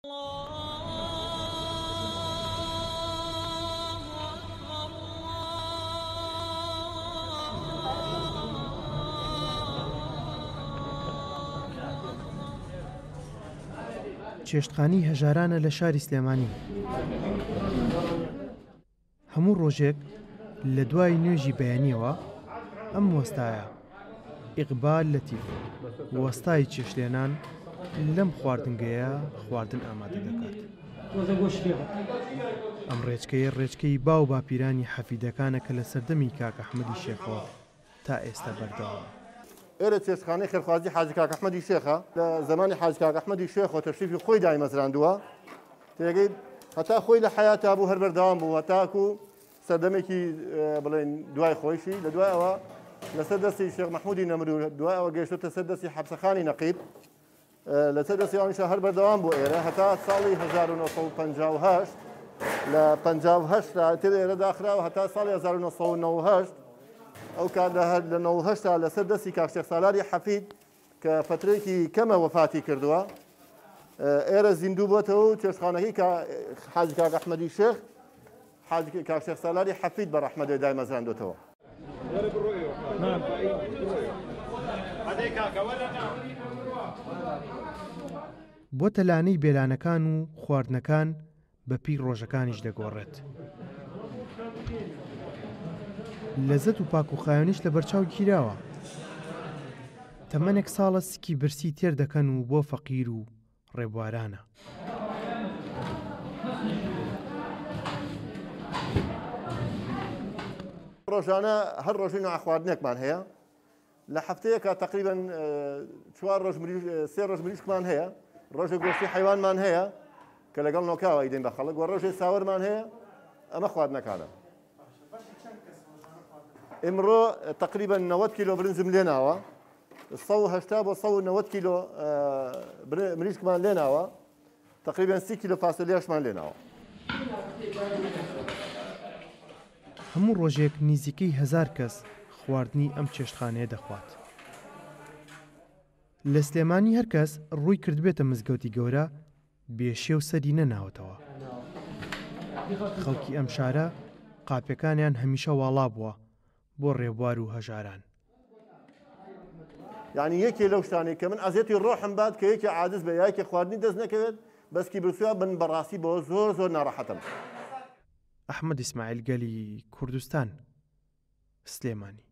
چێشتخانی هەژارانە لە شاری سلێمانی. هەموو ڕۆژێک لە دوای نوێژی بەیانیەوە ئەم وەستایە ئیقبال لەتیف وەستای چێشتلێنان لەم خواردنگەیە خواردن ئامادە دەکات. ئەم ڕێچکەی باو باپیرانی حەفیدەکانە کە لە سەردەمی کاک ئەحمەدی شێخەوە تا ئێستا بەردەوامە. ئێرە چێشتخانەی خێرخوازی حاجی کاک ئەحمەدی شێخە لە زمانی حاجی کاک ئەحمەدی شێخەوە تەشریفی خۆی دایمەزراندووە، تێگەی هەتا خۆی لە حیاتا بوو هەر بەردەوام بوو، هەتاکو سەردەمێکی بڵێن دوای خۆیشی لە دوایەوە لەسەر دەستی شێخ مەحموودی نەمرو دوایەوە گەیشتوتە سەر دەستی حەبسەخانی نەقیب، لەسەر دەستی ئەوانیشە هەر بەردەوام بوو ئێرە هەتا ساڵی 1958 لە 58 تر ئێرە داخراوە هەتا ساڵی 1998 ئەو کات لە 98 لەسەر دەستی کاک شێخ سالاری حەفید کە فترەیەکی کەمە وەفاتی کردووە ئێرە زیندوو بۆتەوە و چێشتخانەکەی حاجی کاک ئەحمەدی شێخ حاجی کاک شێخ سالاری حەفید بە ڕەحمەتێ دایمەزراندوتەوە. بۆ تەلانەی بێلانەکان و خواردنەکان بە پیر ڕۆژەکانیش دەگۆڕێت. لەزەت و پاک و خایۆنیش لە بەرچاو گیراوە. تەمەنێک ساڵە سکی برسی تێر دەکەن و بۆ فەقیر و ڕێبوارانە. ڕۆژانە هەر ڕۆژی نوع خواردنێکمان هەیە، لە هەفتەیەکە تقریباً 3 ڕۆژ مریشکمان هەیە، ڕۆژێک گۆشتی حیوانمان هەیە کە لەگەڵ نۆکاوە ئەیدەین بە خەڵک، و ڕۆژێ ساوەرمان هەیە، ئەمە خواردنەکانە. ئمڕۆ تقریباً 90 کیلۆ برنجم لێناوە، 180 بۆ 190 کیلۆ مریشکمان لێناوە، تقریباً 30 کیلۆ فاسۆلیاشمان لێناوە. هەموو ڕۆژێک نزیکەی 1000 کەس خواردنی ئەم چێشتخانەیە دەخوات. لە سلێمانی هەر کەس ڕووی کردبێتە مزگەوتی گەورە بێشێ و سەری نەناوەتەوە. خەڵکی ئەم شارە قاپەکانیان هەمیشە واڵا بووە بۆ ڕێبوار و هەژاران. یعنی یەکێ لەو شتانەی کە من ئەزیەتی ڕۆحم بات کە یەکی عاجز بە یاکی خواردنی دەست نەکەوێت بەسکی برسووە بن بەڕاستی بۆ زۆر ناڕەحەتم. ئەحمەد ئیسماعیل گەلی کوردستان، سلێمانی.